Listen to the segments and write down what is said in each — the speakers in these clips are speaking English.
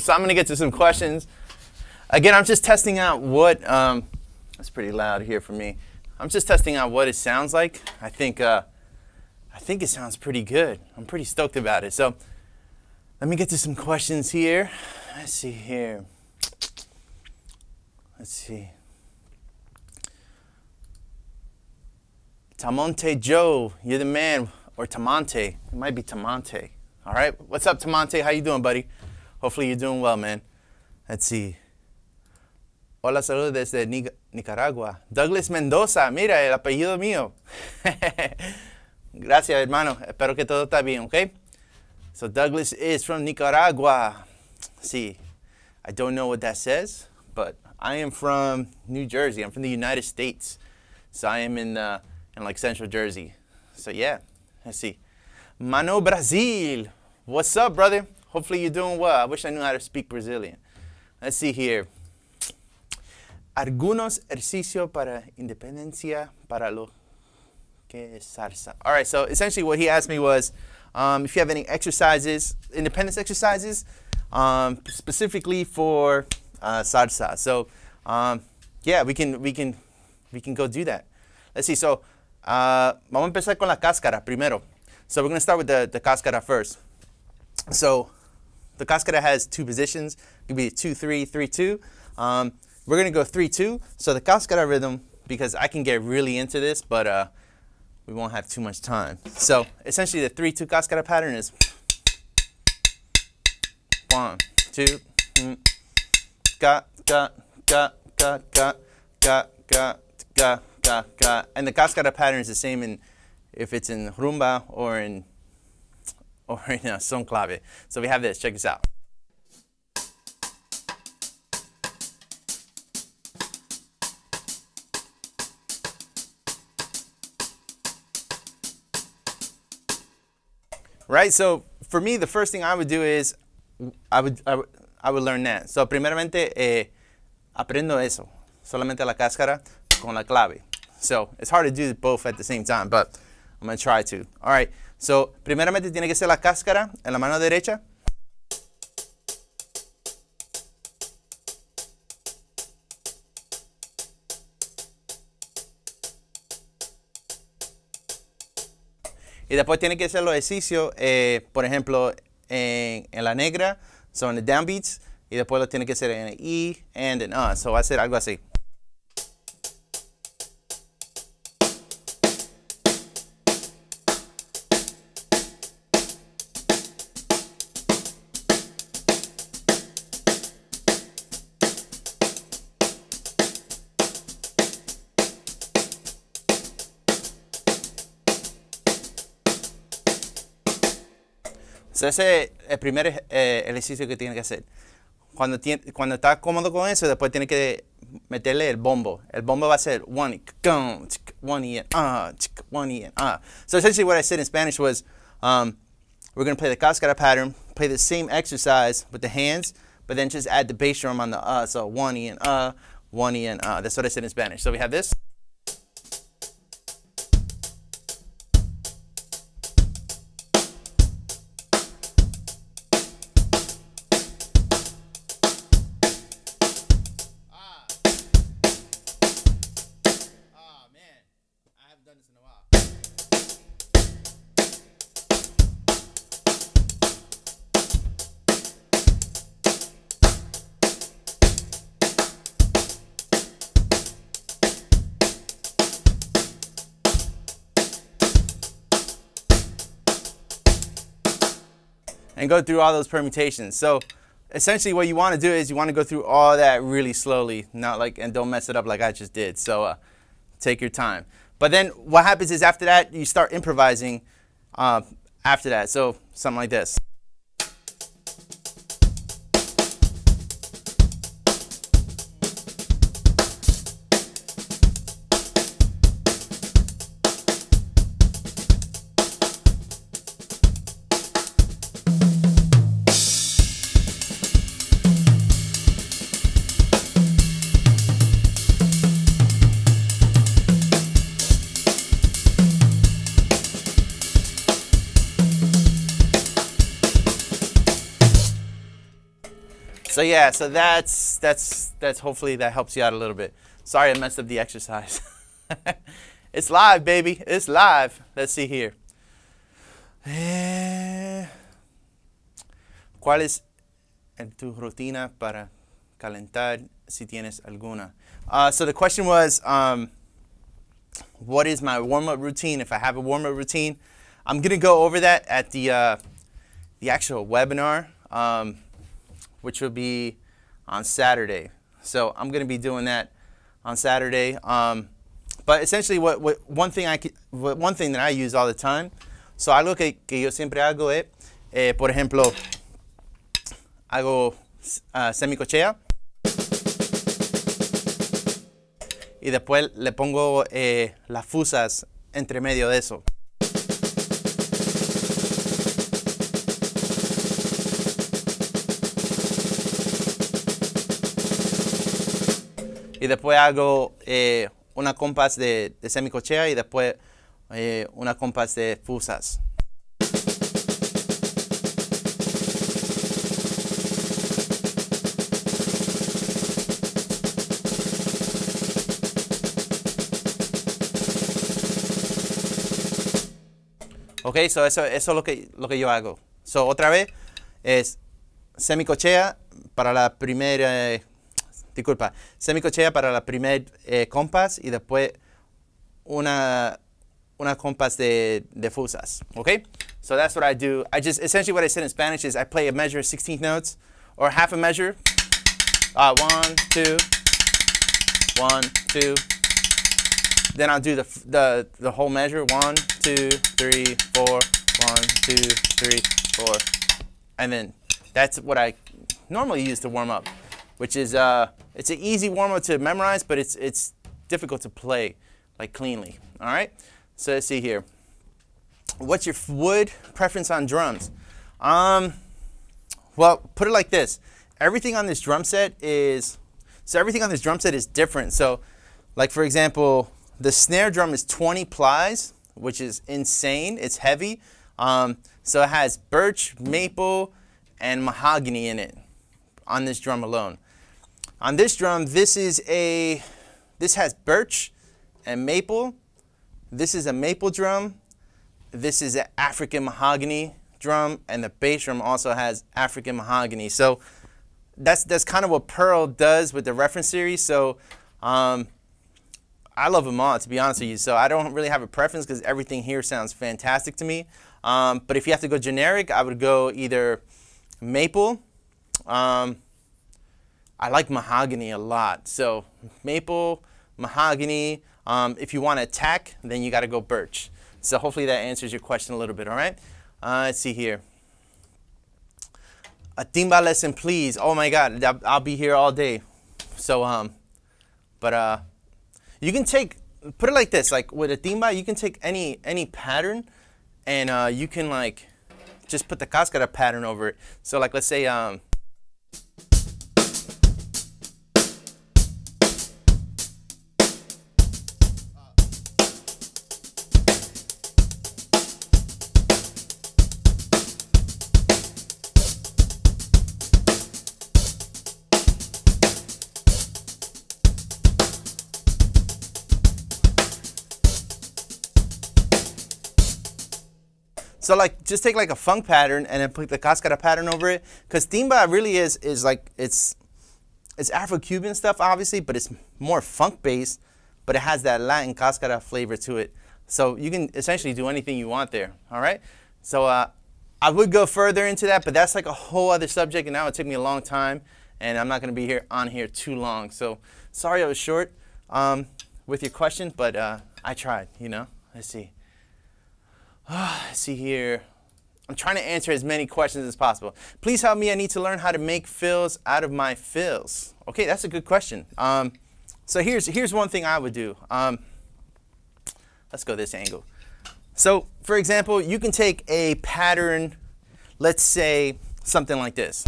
So I'm going to get to some questions. Again, I'm just testing out what, that's pretty loud here for me. I'm just testing out what it sounds like. I think it sounds pretty good. I'm pretty stoked about it. So let me get to some questions here. Let's see here. Let's see. Tamonte Joe, you're the man. Or Tamonte. It might be Tamonte. All right. What's up, Tamonte? How you doing, buddy? Hopefully you're doing well, man. Let's see. Hola, saludos desde Nicaragua. Douglas Mendoza. Mira, el apellido mío. Gracias, hermano. Espero que todo está bien, okay? So Douglas is from Nicaragua. See, I don't know what that says, but I am from New Jersey. I'm from the United States. So I am in like Central Jersey. So yeah. Let's see. Mano Brazil. What's up, brother? Hopefully you're doing well. I wish I knew how to speak Brazilian. Let's see here. Algunos ejercicios para independencia para lo que es salsa. All right, so essentially what he asked me was if you have any exercises, independence exercises, specifically for salsa. So yeah, we can go do that. Let's see. So vamos a empezar con la cáscara primero. So we're going to start with the cáscara first. So the cáscara has two positions. It could be 2-3, 3-2. We're going to go 3-2. So the cáscara rhythm, because I can get really into this, but we won't have too much time. So essentially the 3-2 cáscara pattern is 1, 2, ga, ga, ga, ga, ga, ga, ga, ga. And the cáscara pattern is the same if it's in rumba or in son clave. So we have this. Check this out. Right. So for me, the first thing I would do is I would learn that. So primeramente aprendo eso. Solamente la cáscara con la clave. So it's hard to do both at the same time, but I'm going to try to. All right. So primeramente tiene que ser la cáscara en la mano derecha. Y después tiene que ser los ejercicios, por ejemplo, en la negra, son the downbeats, y después lo tiene que ser en el E and en A. So va a ser algo así. So ese es el primer ejercicio que tiene que hacer. Cuando está cómodo con eso, después tiene que meterle el bombo. El bombo va a ser one and one and So essentially what I said in Spanish was, we're going to play the cáscara pattern, play the same exercise with the hands, but then just add the bass drum on the so one and one and That's what I said in Spanish. So we have this. And go through all those permutations. So essentially what you want to do is you want to go through all that really slowly, and don't mess it up like I just did. So take your time. But then what happens is after that, you start improvising after that. So something like this. So yeah, so that's hopefully that helps you out a little bit. Sorry I messed up the exercise. It's live, baby. It's live. Let's see here. ¿Cuál es tu rutina para calentar si tienes alguna? So the question was, what is my warm-up routine if I have a warm-up routine? I'm going to go over that at the actual webinar, which will be on Saturday. So I'm going to be doing that on Saturday. But essentially, one thing that I use all the time, so algo que yo siempre hago es, por ejemplo, hago semicochea y después le pongo las fusas entre medio de eso. Y después hago una compás de semicochea y después una compás de fusas. Ok, so eso es lo que yo hago. So otra vez es semicochea para la primera, semicochea para la primer compás y después una compás de fusas. Okay, so that's what I do. Essentially what I said in Spanish is I play a measure 16th notes or half a measure. 1, 2, 1, 2. Then I'll do the whole measure. 1, 2, 3, 4. 1, 2, 3, 4. And then that's what I normally use to warm up, which is it's an easy warm up to memorize, but it's difficult to play like cleanly. All right. So let's see here. What's your wood preference on drums? Well, put it like this. Everything on this drum set is different. So, like for example, the snare drum is 20 plies, which is insane. It's heavy. So it has birch, maple, and mahogany in it on this drum alone. On this drum, this has birch and maple. This is a maple drum. This is an African mahogany drum, and the bass drum also has African mahogany. So that's kind of what Pearl does with the reference series. So I love them all, to be honest with you. So I don't really have a preference because everything here sounds fantastic to me. But if you have to go generic, I would go either maple. I like mahogany a lot. So maple, mahogany. If you want to attack, then you got to go birch. So hopefully that answers your question a little bit, all right? Let's see here. A timba lesson, please. Oh my God, I'll be here all day. So, you can put it like this, like with a timba, you can take any pattern and you can like just put the cascara pattern over it. So like, let's say, so like just take like a funk pattern and then put the cascara pattern over it, because timba really is like it's Afro-Cuban stuff obviously, but it's more funk based, but it has that Latin cascara flavor to it. So you can essentially do anything you want there. All right. So I would go further into that, but that's like a whole other subject, and that would take me a long time, and I'm not going to be on here too long. So sorry I was short with your question, but I tried. You know. Let's see. Let's see here. I'm trying to answer as many questions as possible. Please help me. I need to learn how to make fills out of my fills. Okay, that's a good question. So here's one thing I would do. Let's go this angle. So for example, you can take a pattern, let's say something like this.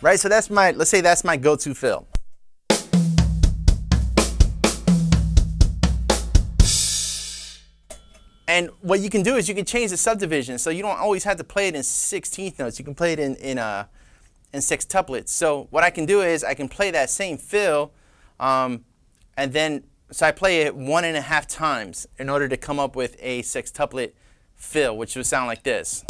Right, so let's say that's my go-to fill. And what you can do is you can change the subdivision, so you don't always have to play it in 16th notes. You can play it in sextuplets. So what I can do is I can play that same fill, and then so I play it 1.5 times in order to come up with a sextuplet fill, which would sound like this.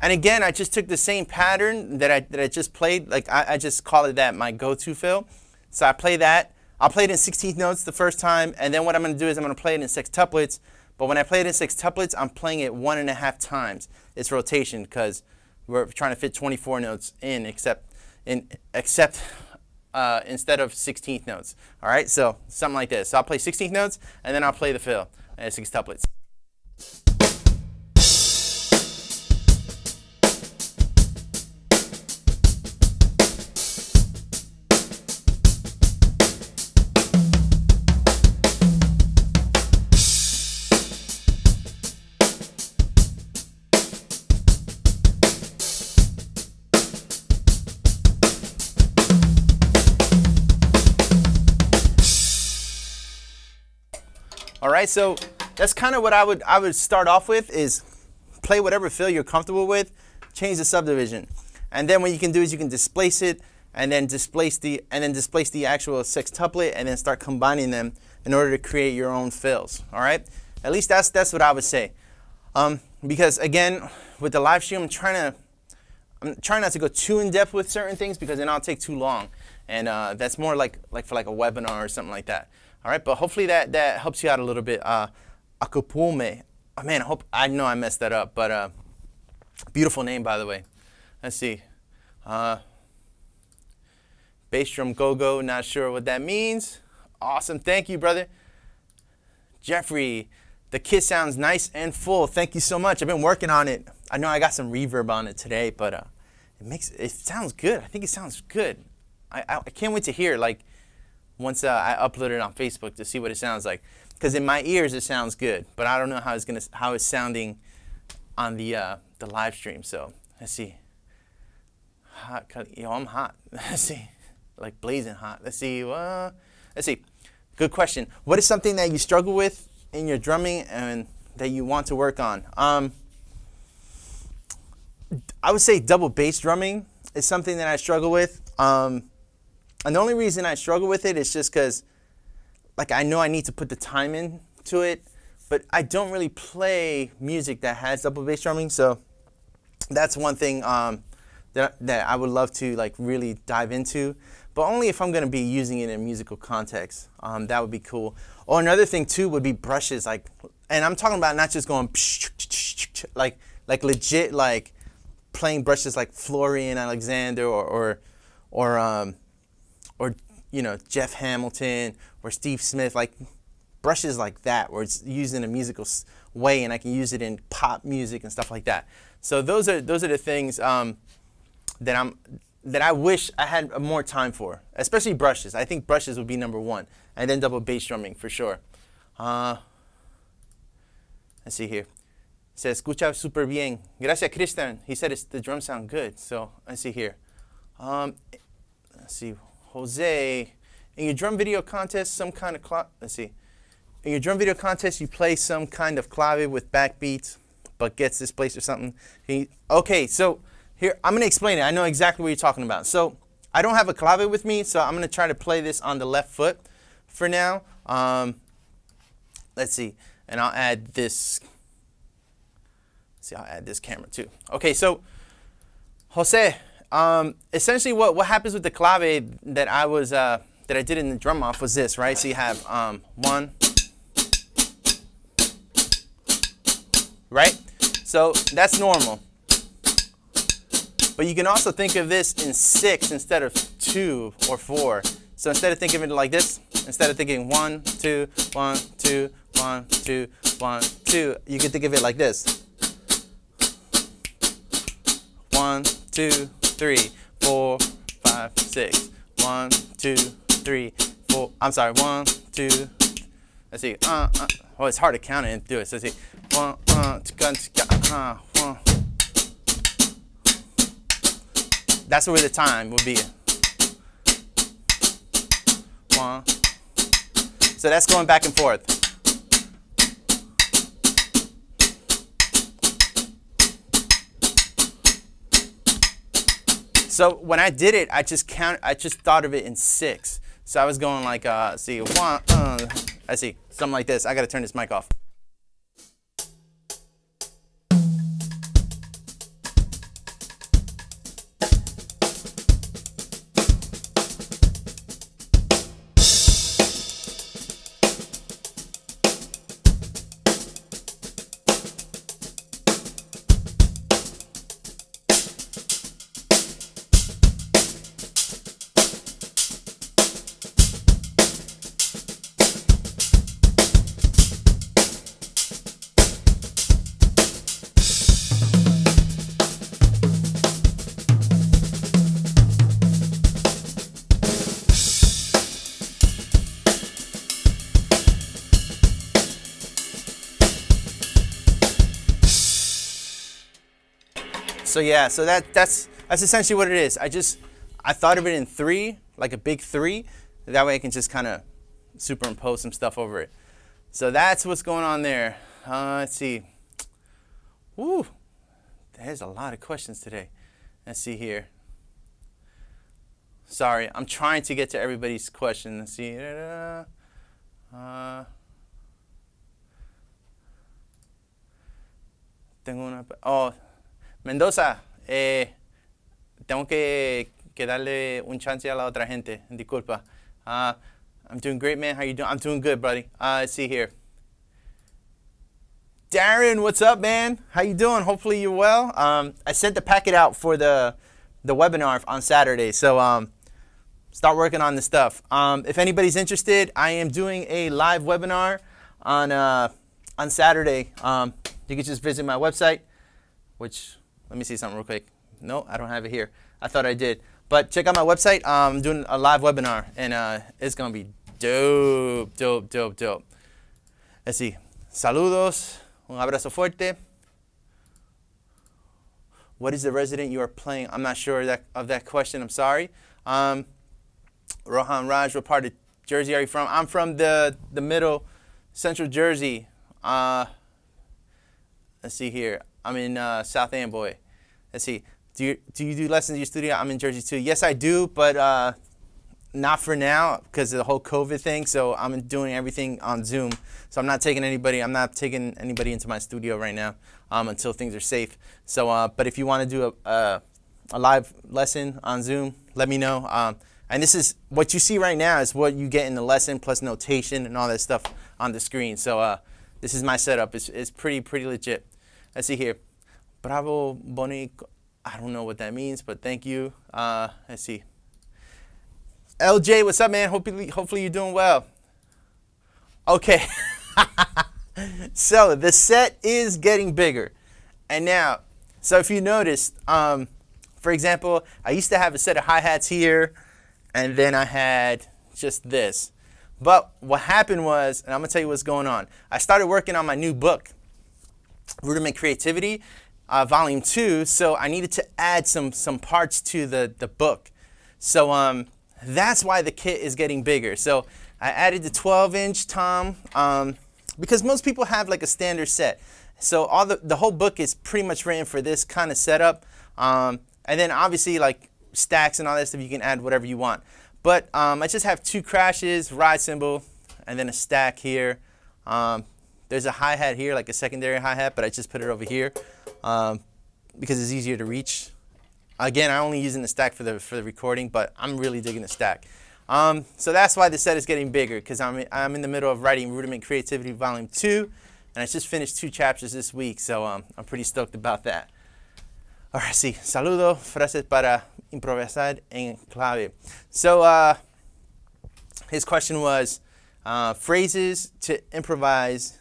And again, I just took the same pattern that I just played. Like I just call it that my go-to fill. So I play that. I'll play it in 16th notes the first time, and then what I'm going to do is I'm going to play it in sextuplets. But when I play it in sextuplets, I'm playing it 1.5 times. It's rotation because we're trying to fit 24 notes in, except instead of 16th notes. All right, so something like this. So I'll play 16th notes, and then I'll play the fill in sextuplets. All right, so that's kind of what I would start off with, is play whatever fill you're comfortable with, change the subdivision, and then what you can do is you can displace it, and then displace the actual sextuplet, and then start combining them in order to create your own fills. All right, at least that's what I would say, because again, with the live stream, I'm trying not to go too in depth with certain things because then I'll take too long, and that's more like for like a webinar or something like that. All right, but hopefully that helps you out a little bit. Akupume. Oh, man, I know I messed that up, but beautiful name, by the way. Let's see. Bass drum go-go, not sure what that means. Awesome, thank you, brother. Jeffrey, the kit sounds nice and full. Thank you so much. I've been working on it. I know I got some reverb on it today, but it sounds good. I think it sounds good. I can't wait to hear, like, once I upload it on Facebook to see what it sounds like, because in my ears it sounds good, but I don't know how it's sounding on the live stream. So let's see. Hot, yo, I'm hot. Let's see, like blazing hot. Let's see. Let's see. Good question. What is something that you struggle with in your drumming and that you want to work on? I would say double bass drumming is something that I struggle with. And the only reason I struggle with it is just because, like, I know I need to put the time into it, but I don't really play music that has double bass drumming. So that's one thing that I would love to, like, really dive into, but only if I'm going to be using it in a musical context. That would be cool. Or another thing too would be brushes, like, and I'm talking about not just going like legit, like playing brushes like Florian Alexander or you know, Jeff Hamilton or Steve Smith, like brushes like that, where it's used in a musical way, and I can use it in pop music and stuff like that. So those are the things that I wish I had more time for, especially brushes. I think brushes would be #1, and then double bass drumming for sure. Let's see here. It says, escucha super bien. Gracias, Christian. He said the drums sound good. So let's see here. Let's see. Jose, in your drum video contest, some kind of let's see. In your drum video contest, you play some kind of clave with backbeats, but gets displaced or something. Okay, so here, I'm going to explain it. I know exactly what you're talking about. So I don't have a clave with me, so I'm going to try to play this on the left foot for now. Let's see, and I'll add this. Let's see, I'll add this camera too. Okay, so Jose. Essentially what happens with the clave that I did in the drum off was this, right? So you have 1, right? So that's normal. But you can also think of this in 6 instead of 2 or 4. So instead of thinking of it like this, instead of thinking 1, 2, 1, 2, 1, 2, 1, 2, you can think of it like this. 1, 2, 3, 4, 5, 6. 1, 2, 3, 4, 4. I'm sorry, 1, 2. Let's see. Oh, it's hard to count it and do it. So let's see. 1, 1. That's where the time would be. 1. So that's going back and forth. So when I did it, I just thought of it in 6. So I was going like, see, 1, I see, something like this. I gotta turn this mic off. So yeah, so that's essentially what it is. I thought of it in 3, like a big 3. That way I can just kind of superimpose some stuff over it. So that's what's going on there. Let's see. Woo, there's a lot of questions today. Let's see here. Sorry, I'm trying to get to everybody's question. Let's see. Oh, Mendoza, tengo que darle un chance a la otra gente. Disculpa. I'm doing great, man. How you doing? I'm doing good, buddy. Let's see here. Darren, what's up, man? How you doing? Hopefully you're well. I sent the packet out for the webinar on Saturday, so start working on the stuff. If anybody's interested, I am doing a live webinar on Saturday. You can just visit my website, which, let me see something real quick. No, I don't have it here. I thought I did. But check out my website. I'm doing a live webinar, and it's going to be dope, dope, dope, dope. Let's see. Saludos. Un abrazo fuerte. What is the resident you are playing? I'm not sure of that question. I'm sorry. Rohan Raj, what part of Jersey are you from? I'm from the middle, central Jersey. Let's see here. I'm in South Amboy. Let's see. Do you do lessons in your studio? I'm in Jersey too. Yes, I do, but not for now because of the whole COVID thing. So I'm doing everything on Zoom. So I'm not taking anybody into my studio right now until things are safe. So, but if you want to do a live lesson on Zoom, let me know. And this is what you see right now is what you get in the lesson plus notation and all that stuff on the screen. So this is my setup. It's pretty legit. Let's see here. Bravo, Bonico. I don't know what that means, but thank you. Let's see. LJ, what's up, man? Hopefully you're doing well. Okay. So the set is getting bigger. And now, so if you noticed, for example, I used to have a set of hi-hats here, and then I had just this. But what happened was, and I'm going to tell you what's going on. I started working on my new book, Rudiment Creativity, Volume 2, so I needed to add some parts to the book. So that's why the kit is getting bigger. So I added the 12-inch tom because most people have like a standard set. So all the whole book is pretty much written for this kind of setup. And then obviously like stacks and all that stuff, you can add whatever you want. But I just have 2 crashes, ride cymbal, and then a stack here. There's a hi-hat here, like a secondary hi-hat, but I just put it over here because it's easier to reach. Again, I'm only using the stack for the recording, but I'm really digging the stack. So that's why the set is getting bigger, because I'm in the middle of writing Rudiment Creativity Volume 2, and I just finished 2 chapters this week, so I'm pretty stoked about that. Ahora sí, saludo, frases para improvisar en clave. So his question was phrases to improvise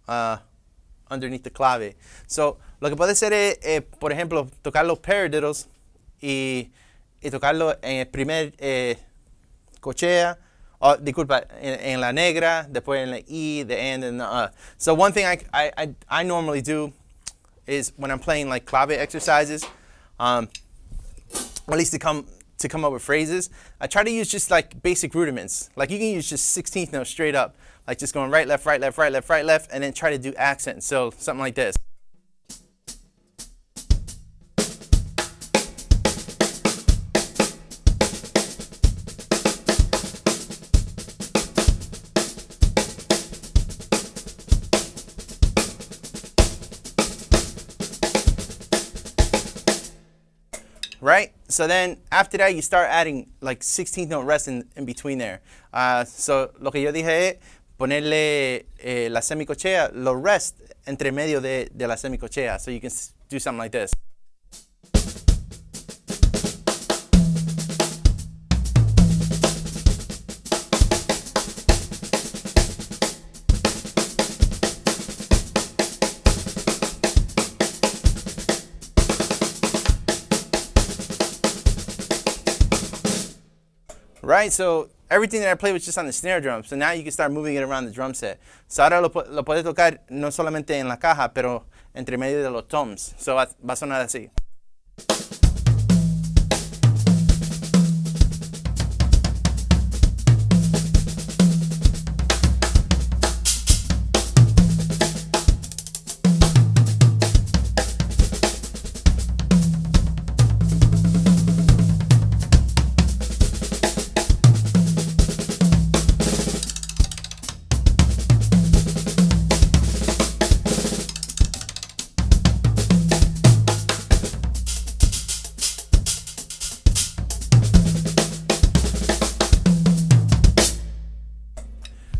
underneath the clave. So lo que puede ser es, por ejemplo, tocar los paradiddles y tocarlo en el primer cochea Oh, disculpa, en la negra, después en la E, the and the So one thing I normally do is when I'm playing like clave exercises, or at least to come up with phrases, I try to use just like basic rudiments. Like you can use just 16th notes straight up, like just going right, left, right, left, right, left, right, left, and then try to do accents. So something like this. Right? So then after that you start adding like 16th note rest in between there. So lo que yo dije es ponerle la semicochea, lo rest entre medio de la semicochea. So you can do something like this. Right, so everything that I played was just on the snare drum. So now you can start moving it around the drum set. So ahora lo puedes tocar no solamente en la caja, pero entre medio de los toms. So va a sonar así.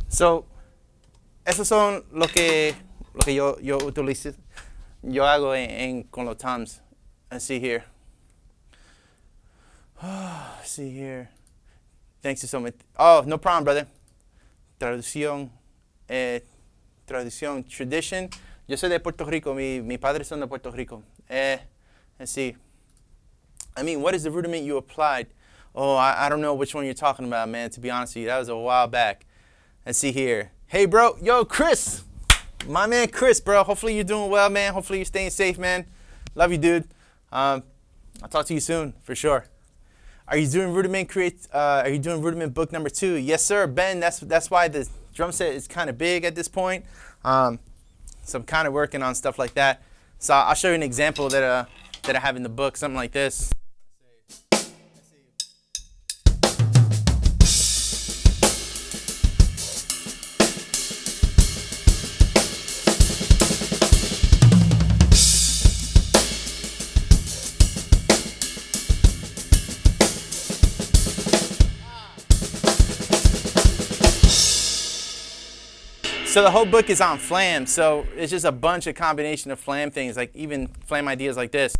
So, esos son lo que yo utilizo, yo hago con los toms. Let's see here. See here. Thanks so much. Oh, no problem, brother. Traducción, tradition. Yo soy de Puerto Rico. Mi padres son de Puerto Rico. Let's see. I mean, what is the rudiment you applied? Oh, I don't know which one you're talking about, man. To be honest with you, that was a while back. Let's see here. Hey, bro. Yo, Chris. My man, Chris, bro. Hopefully you're doing well, man. Hopefully you're staying safe, man. Love you, dude. I'll talk to you soon, for sure. Are you doing rudiment book number 2? Yes, sir, Ben. That's why the drum set is kind of big at this point. So I'm kind of working on stuff like that. So I'll show you an example that I have in the book, something like this. So the whole book is on flam, so it's just a bunch of combination of flam things, like even flam ideas like this.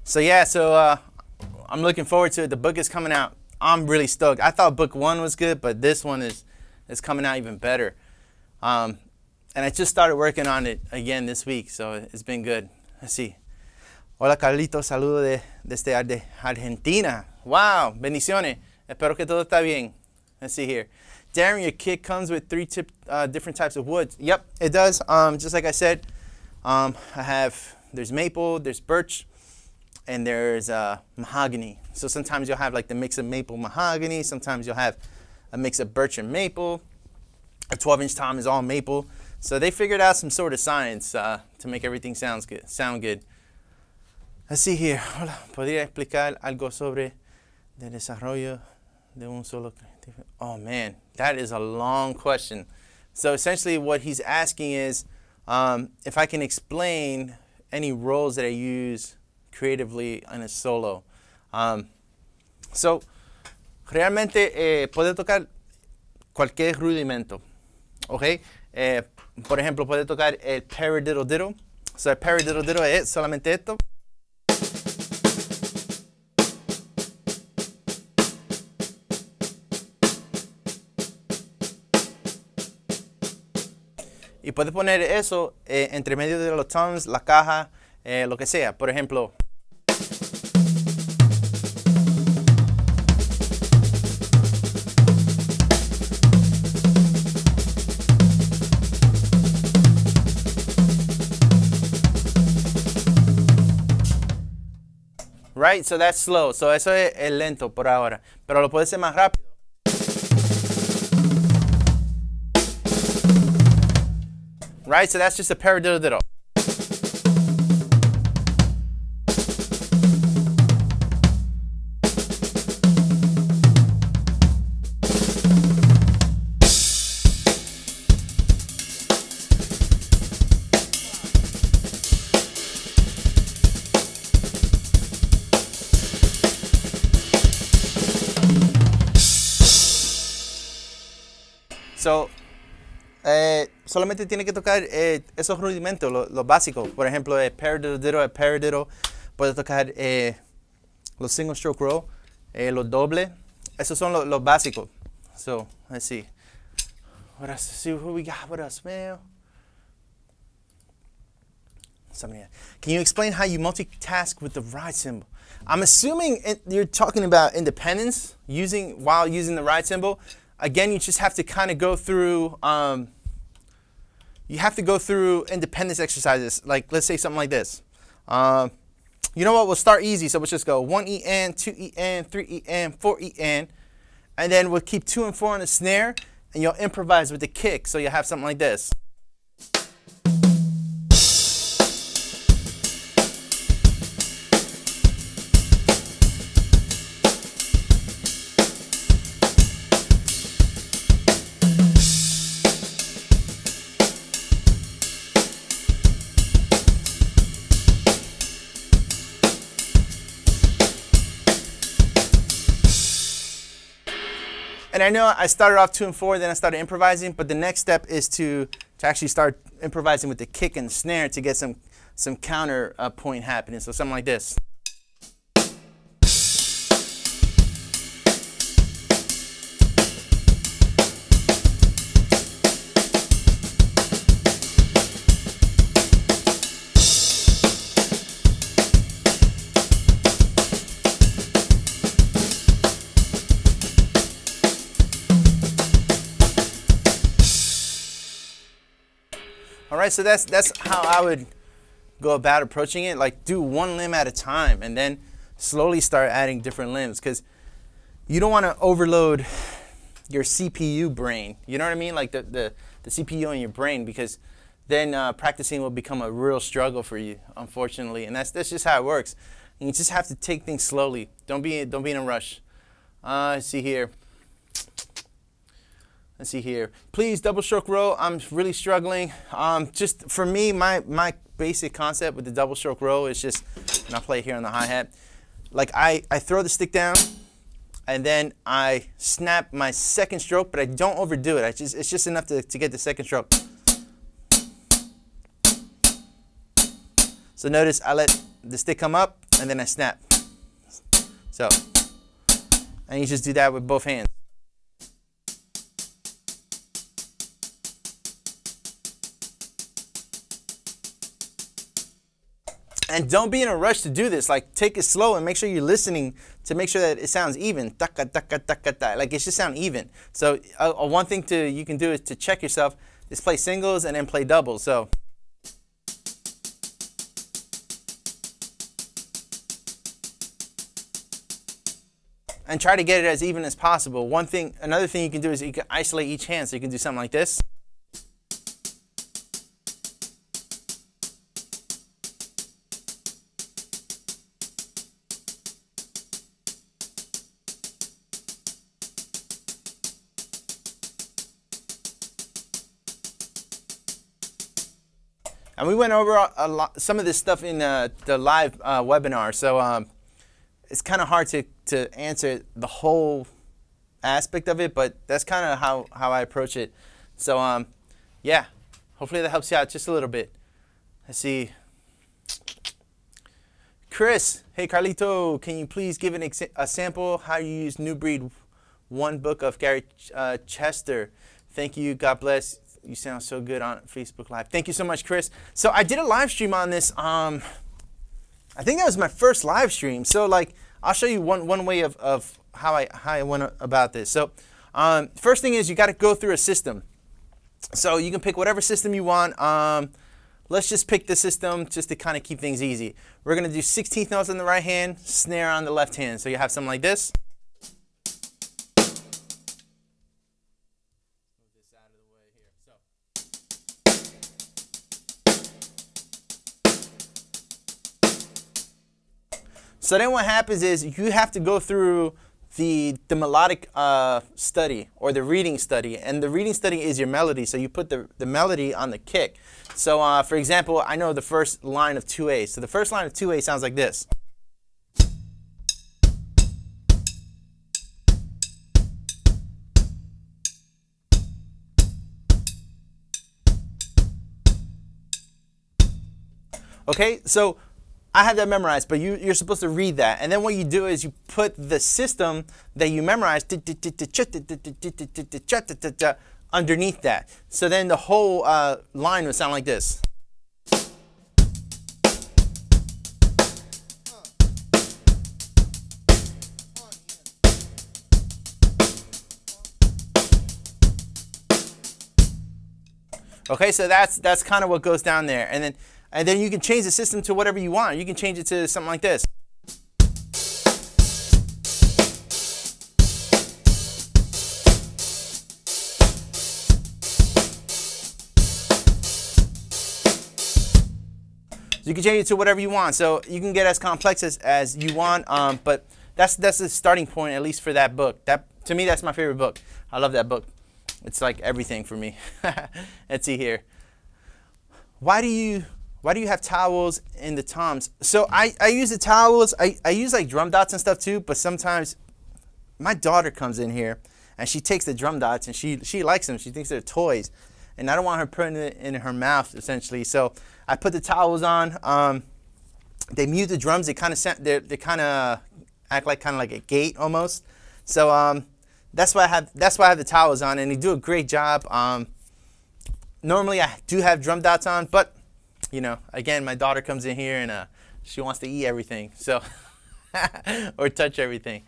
So yeah, I'm looking forward to it. The book is coming out. I'm really stoked. I thought book 1 was good, but this one is coming out even better. And I just started working on it again this week, so it's been good. Let's see. Hola, Carlito. Saludo desde Argentina. Wow. Bendiciones. Espero que todo está bien. Let's see here. Darren, your kit comes with 3 different types of woods. Yep, it does. Just like I said, there's maple, there's birch, and there's mahogany. So sometimes you'll have like the mix of maple mahogany. Sometimes you'll have a mix of birch and maple. A 12-inch tom is all maple. So they figured out some sort of science to make everything sound good. Let's see here. Hola, ¿podría explicar algo sobre el desarrollo de un solo? Oh man, that is a long question. So essentially what he's asking is if I can explain any roles that I use creatively in a solo. So, realmente puede tocar cualquier rudimento, ¿ok? Por ejemplo, puede tocar el paradiddle diddle. So, el paradiddle diddle es solamente esto. Y puedes poner eso entre medio de los toms, la caja, lo que sea. Por ejemplo. Right, so that's slow. So eso es lento por ahora. Pero lo puedes hacer más rápido. Right, so that's just a paradiddle. So, solamente tiene que tocar esos rudimentos, los básicos. Por ejemplo, el paradiddle, puede tocar los single stroke roll, los dobles. Esos son los básicos. So, let's see. Let's see what we got with us, man. Can you explain how you multitask with the ride cymbal? I'm assuming you're talking about independence while using the ride cymbal. Again, you just have to kind of go through, you have to go through independence exercises. Like, let's say something like this. You know what? We'll start easy. So we'll just go 1 EN, 2 EN, 3 EN, 4 EN. And then we'll keep 2 and 4 on the snare. And you'll improvise with the kick. So you'll have something like this. And I know I started off 2 and 4, then I started improvising, but the next step is to actually start improvising with the kick and snare to get some counter point happening. So something like this. All right, so that's how I would go about approaching it. Like, do one limb at a time and then slowly start adding different limbs, because you don't want to overload your CPU brain. You know what I mean? Like the CPU in your brain, because then practicing will become a real struggle for you, unfortunately. And that's just how it works. And you just have to take things slowly. Don't be in a rush. Let's see here. Let's see here. Please, double stroke roll. I'm really struggling. Just for me, my basic concept with the double stroke roll is just, and I'll play it here on the hi-hat. Like I throw the stick down, and then I snap my second stroke, but I don't overdo it. It's just enough to get the second stroke. So notice I let the stick come up, and then I snap. So, and you just do that with both hands. And don't be in a rush to do this. Like, take it slow and make sure you're listening to make sure that it sounds even. Taka, taka, taka, taka. Like, it should sound even. So one thing you can do is to check yourself is play singles and then play doubles. So. And try to get it as even as possible. Another thing you can do is you can isolate each hand. So you can do something like this. And we went over some of this stuff in the live webinar, so it's kind of hard to answer the whole aspect of it, but that's kind of how I approach it. So yeah, hopefully that helps you out just a little bit. Let's see. Chris, hey Carlito, can you please give a sample how you use New Breed 1 book of Gary Chester? Thank you, God bless. You sound so good on Facebook Live. Thank you so much, Chris. So I did a live stream on this. I think that was my first live stream. So like, I'll show you one way of how I went about this. So first thing is you got to go through a system. So you can pick whatever system you want. Let's just pick the system just to kind of keep things easy. We're going to do 16th notes on the right hand, snare on the left hand. So you have something like this. So then what happens is you have to go through the melodic study or the reading study. And the reading study is your melody. So you put the melody on the kick. So for example, I know the first line of 2A. So the first line of 2A sounds like this. Okay, so I have that memorized, but you're supposed to read that. And then what you do is you put the system that you memorized underneath that. So then the whole line would sound like this. Okay, so that's kind of what goes down there. And then you can change the system to whatever you want. You can change it to something like this. So you can change it to whatever you want. So you can get as complex as you want, but that's the starting point, at least for that book. To me, that's my favorite book. I love that book. It's like everything for me. Let's see here. Why do you have towels in the toms? So I use the towels. I use like drum dots and stuff too, but sometimes my daughter comes in here and she takes the drum dots and she likes them. She thinks they're toys. And I don't want her putting it in her mouth, essentially. So I put the towels on. They mute the drums. They kind of act like a gate almost. So that's why I have the towels on, and they do a great job. Normally I do have drum dots on, but you know, again, my daughter comes in here and she wants to eat everything, so or touch everything.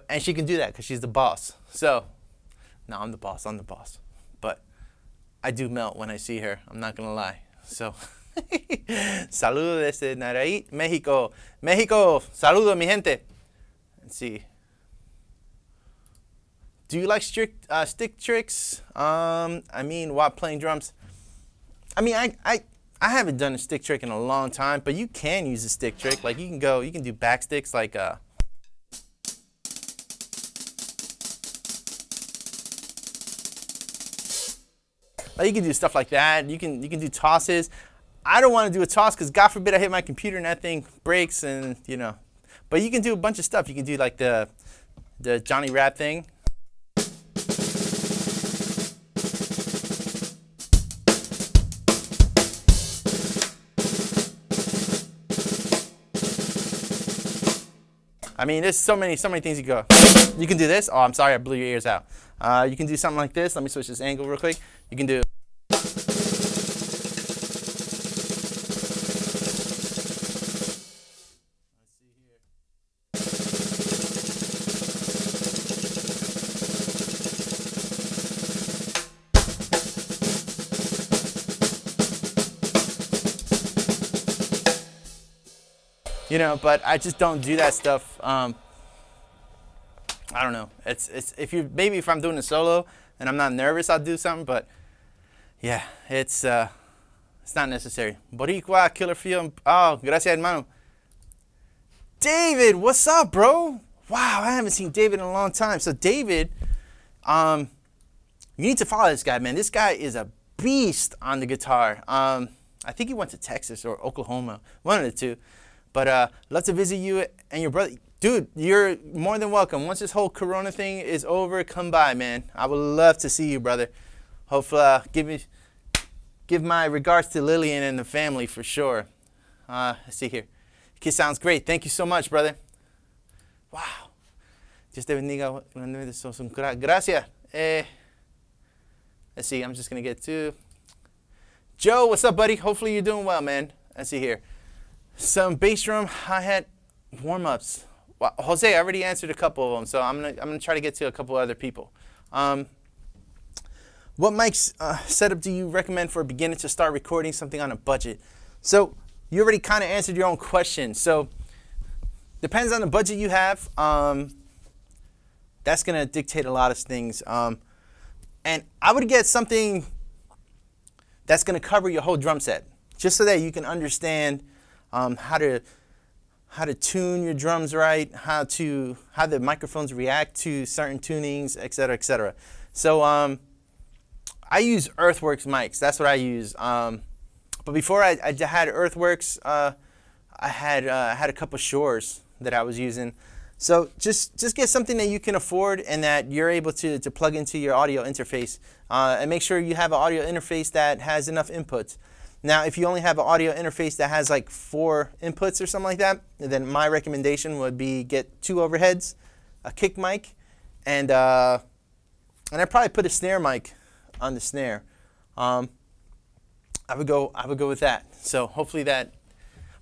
And she can do that because she's the boss. So no, I'm the boss. But I do melt when I see her. I'm not gonna lie. So saludo desde Nayarit, Mexico. Mexico, saludo mi gente. Let's see. Do you like stick tricks? I mean, while playing drums. I mean, I haven't done a stick trick in a long time, but you can use a stick trick. Like you can do back sticks like you can do stuff like that. You can do tosses. I don't want to do a toss because God forbid I hit my computer and that thing breaks, and you know. But you can do a bunch of stuff. You can do like the Johnny Rap thing. I mean, there's so many things you go. You can do this. Oh, I'm sorry, I blew your ears out. You can do something like this. Let me switch this angle real quick. You can do. You know, but I just don't do that stuff. I don't know. It's if I'm doing a solo and I'm not nervous, I'll do something. But yeah, it's not necessary. Boricua, Killer Feel. Oh, gracias, hermano. David, what's up, bro? Wow, I haven't seen David in a long time. So David, you need to follow this guy, man. This guy is a beast on the guitar. I think he went to Texas or Oklahoma, one of the two. But love to visit you and your brother. Dude, you're more than welcome. Once this whole Corona thing is over, come by, man. I would love to see you, brother. Hopefully, give my regards to Lillian and the family for sure. Let's see here. Kiss sounds great. Thank you so much, brother. Wow. Dios te bendiga. Gracias. Let's Let's see, I'm just going to get to Joe. What's up, buddy? Hopefully you're doing well, man. Let's see here. Some bass drum hi-hat warm-ups. Well, Jose, I already answered a couple of them, so I'm gonna try to get to a couple other people. What mics setup do you recommend for a beginner to start recording something on a budget? So you already kind of answered your own question. So depends on the budget you have. That's gonna dictate a lot of things. And I would get something that's gonna cover your whole drum set, just so that you can understand how to tune your drums right, how the microphones react to certain tunings, etc., etc. So I use Earthworks mics. That's what I use. But before I had Earthworks, I had a couple Shores that I was using. So just get something that you can afford and that you're able to plug into your audio interface, and make sure you have an audio interface that has enough inputs. Now, if you only have an audio interface that has like 4 inputs or something like that, then my recommendation would be get 2 overheads, a kick mic, and I'd probably put a snare mic on the snare. I would go with that. So hopefully that,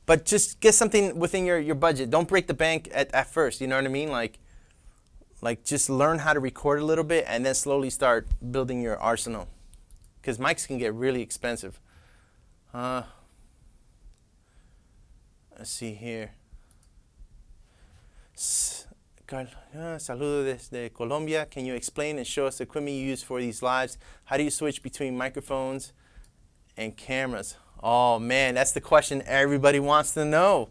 but just get something within your budget. Don't break the bank at first. You know what I mean? Like just learn how to record a little bit and then slowly start building your arsenal, because mics can get really expensive. Let's see here. Saludo desde Colombia. Can you explain and show us the equipment you use for these lives? How do you switch between microphones and cameras? Oh man, that's the question everybody wants to know.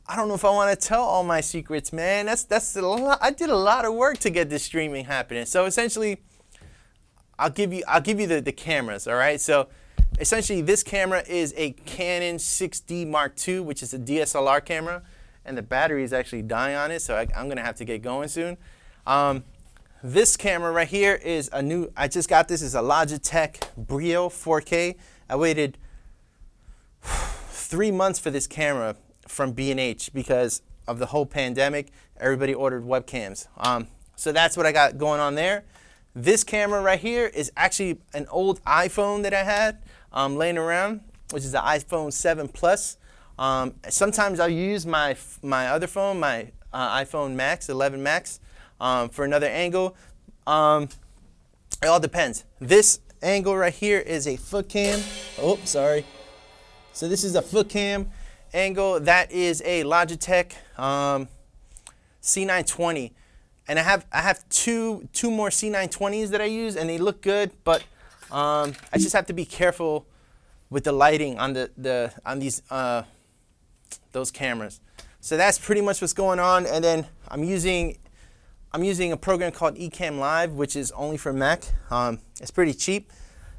I don't know if I want to tell all my secrets, man. That's a lot. I did a lot of work to get this streaming happening. So essentially, I'll give you the cameras. All right. So essentially, this camera is a Canon 6D Mark II, which is a DSLR camera, and the battery is actually dying on it, so I'm gonna have to get going soon. This camera right here is a new. I just got this. Is a Logitech Brio 4K. I waited 3 months for this camera from B&H because of the whole pandemic. Everybody ordered webcams. So that's what I got going on there. This camera right here is actually an old iPhone that I had laying around, which is the iPhone 7 Plus. Sometimes I'll use my other phone, my iPhone Max, 11 Max, for another angle. It all depends. This angle right here is a foot cam. Oh, sorry. So this is a foot cam angle. That is a Logitech C920. And I have two more C920s that I use, and they look good, but I just have to be careful with the lighting on these those cameras. So that's pretty much what's going on. And then I'm using a program called Ecamm Live, which is only for Mac. It's pretty cheap.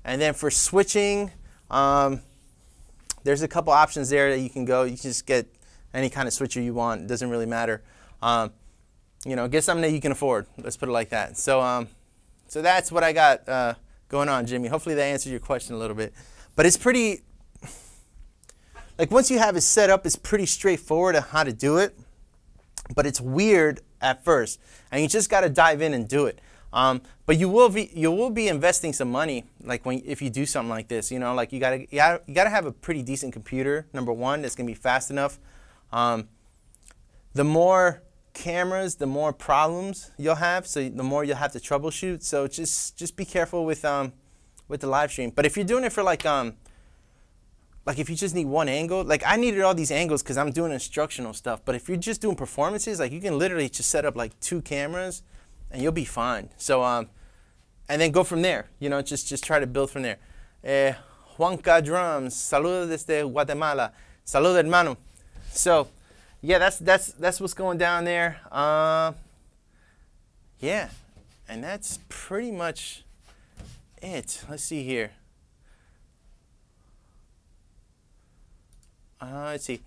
And then for switching, there's a couple options there that you can go. You can just get any kind of switcher you want. It doesn't really matter. You know, get something that you can afford. Let's put it like that. So, so that's what I got going on, Jimmy. Hopefully that answers your question a little bit. But it's pretty, like once you have it set up, it's pretty straightforward on how to do it. But it's weird at first, and you just got to dive in and do it. But you will be investing some money, like if you do something like this. You know, like you gotta have a pretty decent computer. Number one, that's gonna be fast enough. The more cameras, the more problems you'll have, so the more you'll have to troubleshoot. So just be careful with the live stream. But if you're doing it for like if you just need one angle, like I needed all these angles because I'm doing instructional stuff. But if you're just doing performances, like you can literally just set up like 2 cameras and you'll be fine. So and then go from there. You know, just try to build from there. Juanca Drums, saludos desde Guatemala. Salud, hermano. So yeah, that's what's going down there. Yeah, and that's pretty much it. Let's see here. Let's see.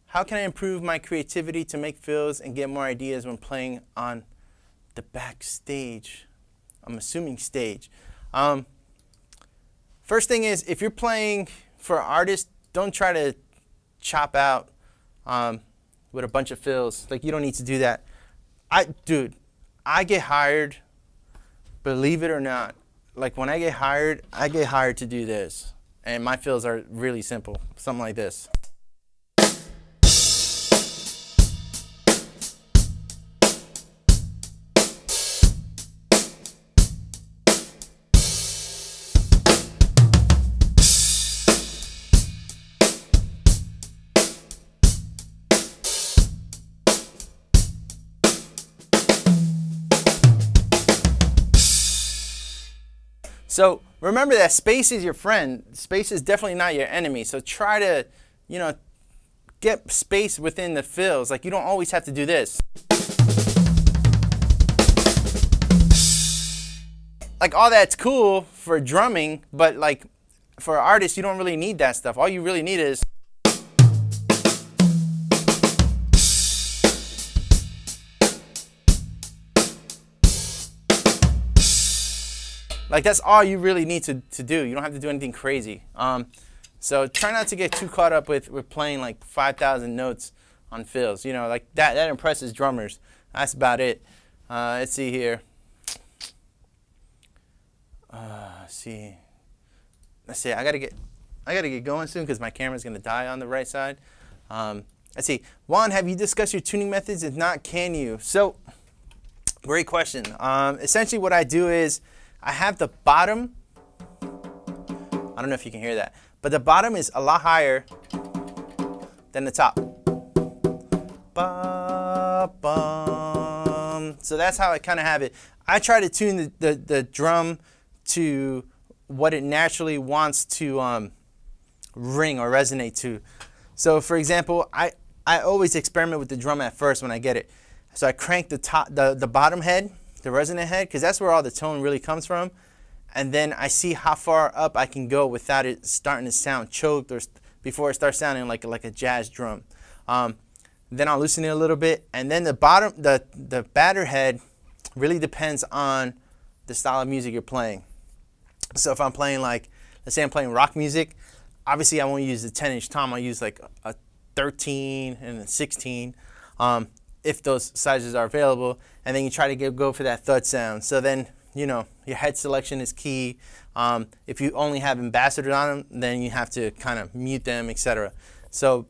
How can I improve my creativity to make fills and get more ideas when playing on the backstage? I'm assuming stage. First thing is, if you're playing for an artist, don't try to chop out with a bunch of fills. Like, you don't need to do that. Dude, I get hired, believe it or not, like when I get hired to do this, and my fills are really simple, something like this. So remember that space is your friend. Space is definitely not your enemy. So try to, you know, get space within the fills. Like you don't always have to do this. Like all that's cool for drumming, but like for artists, you don't really need that stuff. All you really need is like that's all you really need to do. You don't have to do anything crazy. So try not to get too caught up with playing like 5,000 notes on fills. You know, like that impresses drummers. That's about it. Let's see here. Let's see. I gotta get going soon because my camera's gonna die on the right side. Let's see. Juan, have you discussed your tuning methods? If not, can you? So, great question. Essentially, what I do is I have the bottom, I don't know if you can hear that, but the bottom is a lot higher than the top. Ba, bum. So that's how I kind of have it. I try to tune the drum to what it naturally wants to ring or resonate to. So for example, I always experiment with the drum at first when I get it. So I crank the bottom head, the resonant head, because that's where all the tone really comes from, and then I see how far up I can go without it starting to sound choked or before it starts sounding like a jazz drum. Then I'll loosen it a little bit, and then the bottom, the batter head really depends on the style of music you're playing. So if I'm playing like, let's say I'm playing rock music, obviously I won't use the 10-inch tom, I'll use like a 13 and a 16. If those sizes are available, and then you try to go for that thud sound. So then, you know, your head selection is key. If you only have ambassadors on them, then you have to kind of mute them, etc. So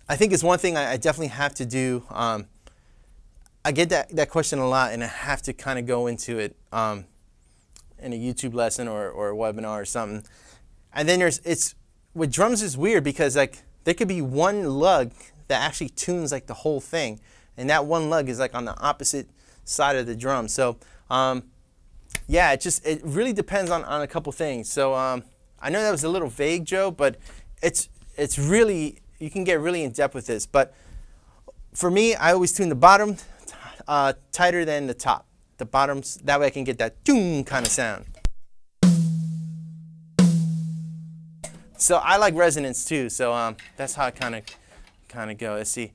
I think it's one thing I definitely have to do. I get that question a lot, and I have to kind of go into it in a YouTube lesson or a webinar or something. And then with drums is weird because like there could be one lug that actually tunes like the whole thing. And that one lug is like on the opposite side of the drum. So yeah, it really depends on a couple things. So I know that was a little vague, Joe, but it's really, you can get really in depth with this. But for me, I always tune the bottom tighter than the top. The bottoms, that way I can get that doom kind of sound. So I like resonance too. So that's how I kind of go. Let's see.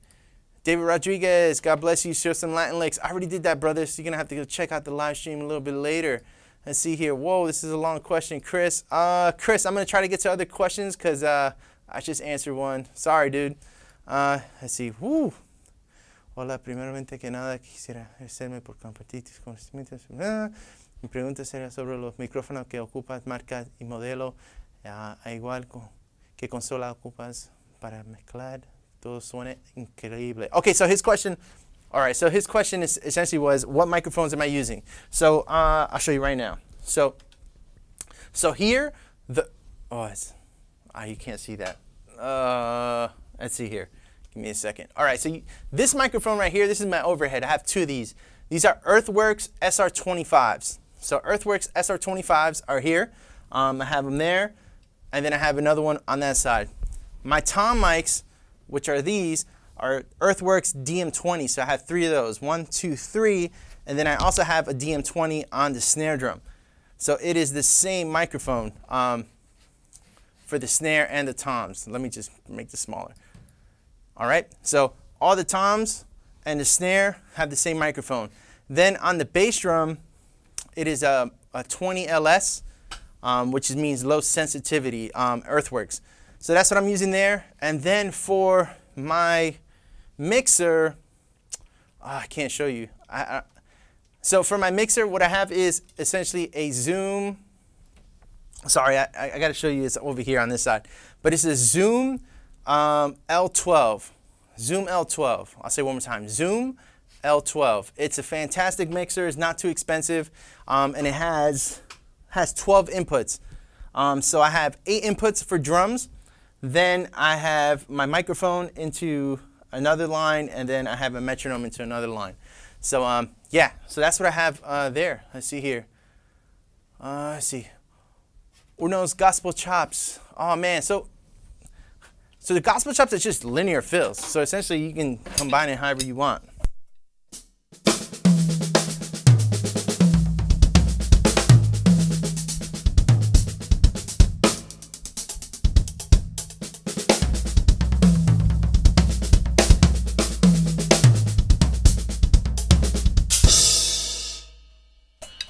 David Rodriguez, God bless you. Show some Latin licks. I already did that, brother. So you're gonna have to go check out the live stream a little bit later. Let's see here. Whoa, this is a long question, Chris. Chris, I'm gonna try to get to other questions because I just answered one. Sorry, dude. Let's see. Woo. Hola, primeramente que nada quisiera agradecerme por compartir tus conocimientos. Mi pregunta sería sobre los micrófonos que ocupas, marca y modelo, igual que consola ocupas para mezclar. Todo suena increíble. Okay, so his question, all right, so his question is essentially was, what microphones am I using? So I'll show you right now. So here, you can't see that. Let's see here. Give me a second. All right, so this microphone right here, this is my overhead. I have two of these. These are Earthworks SR25s. So Earthworks SR25s are here. I have them there, and then I have another one on that side. My tom mics, which are these, are Earthworks DM20. So I have three of those. 1, 2, 3. And then I also have a DM20 on the snare drum. So it is the same microphone for the snare and the toms. Let me just make this smaller. All right, so all the toms and the snare have the same microphone. Then on the bass drum, it is a 20 LS, which means low sensitivity, Earthworks. So that's what I'm using there. And then for my mixer, I can't show you. So for my mixer, what I have is essentially a Zoom Sorry, I got to show you it's over here on this side. But it's a Zoom L12. Zoom L12. I'll say one more time. Zoom L12. It's a fantastic mixer. It's not too expensive, and it has 12 inputs. So I have 8 inputs for drums. Then I have my microphone into another line, and then I have a metronome into another line. So yeah, so that's what I have there. Let's see here. Let's see. Uno's gospel chops. Oh man, so the gospel chops is just linear fills. So essentially you can combine it however you want.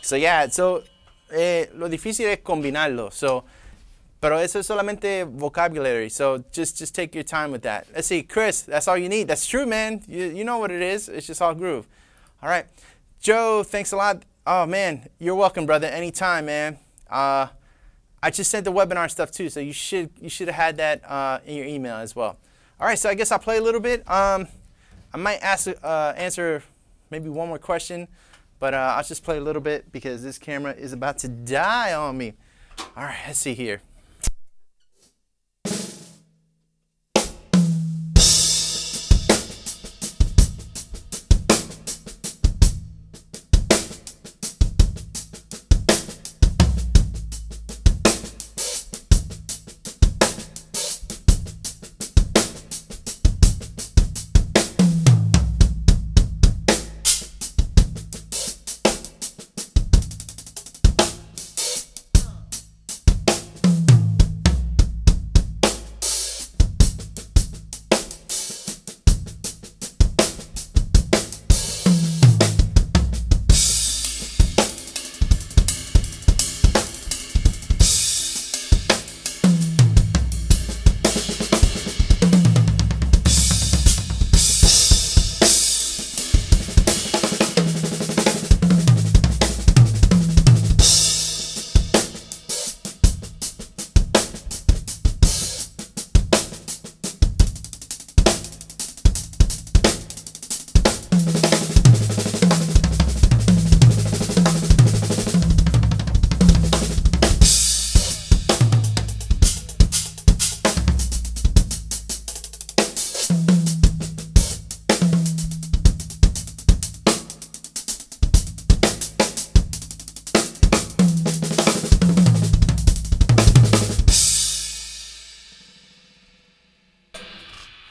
So yeah, so lo difícil es combinarlo. So, pero eso es solamente vocabulary. So just take your time with that. Let's see, Chris, that's all you need. That's true, man. You know what it is. It's just all groove. All right, Joe, thanks a lot. Oh man, you're welcome, brother. Anytime, man. I just sent the webinar stuff too, so you should have had that in your email as well. All right, so I guess I'll play a little bit. I might answer maybe one more question. But I'll just play a little bit because this camera is about to die on me. All right, let's see here.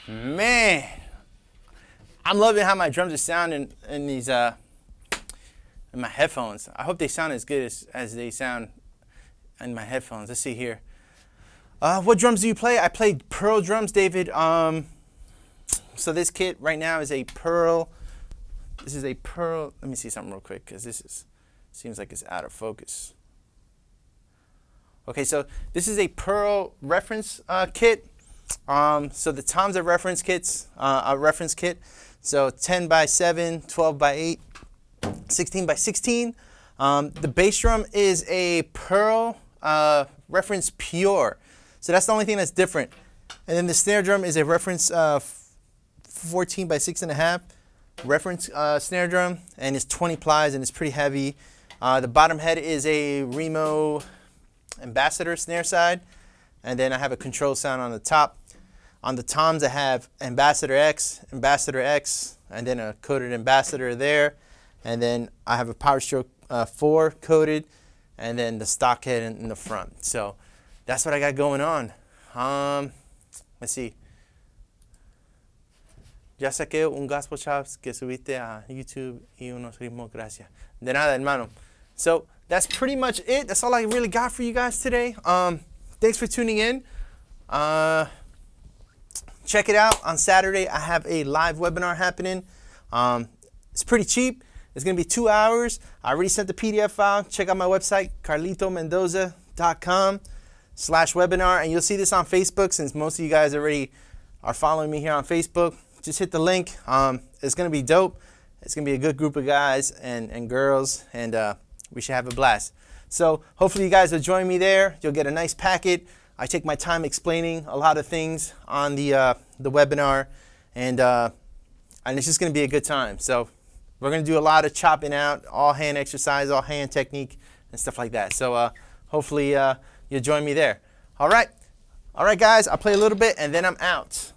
Man, I'm loving how my drums are sounding in these in my headphones. I hope they sound as good as they sound in my headphones. Let's see here. What drums do you play? I play Pearl drums, David. So this kit right now is a Pearl. This is a Pearl. Let me see something real quick because seems like it's out of focus. Okay, so this is a Pearl reference kit. So the toms are reference kits, a reference kit. So 10 by 7, 12 by 8, 16 by 16. The bass drum is a Pearl reference pure. So that's the only thing that's different. And then the snare drum is a reference 14 by 6.5 reference snare drum, and it's 20 plies and it's pretty heavy. The bottom head is a Remo Ambassador snare side. And then I have a control sound on the top. On the toms, I have Ambassador X, and then a coded Ambassador there. And then I have a Power Stroke 4 coded, and then the stock head in the front. So that's what I got going on. Let's see. Ya saqué un gospel chops que subiste a YouTube y unos ritmos, gracias. De nada, hermano. So that's pretty much it. That's all I really got for you guys today. Thanks for tuning in. Check it out. On Saturday, I have a live webinar happening. It's pretty cheap. It's going to be 2 hours. I already sent the PDF file. Check out my website, carlitomendoza.com/webinar. And you'll see this on Facebook since most of you guys already are following me here on Facebook. Just hit the link. It's going to be dope. It's going to be a good group of guys and girls, and we should have a blast. So hopefully you guys will join me there. You'll get a nice packet. I take my time explaining a lot of things on the webinar, and it's just going to be a good time. So we're going to do a lot of chopping out, all hand exercise, all hand technique, and stuff like that. So hopefully you'll join me there. All right, guys, I'll play a little bit, and then I'm out.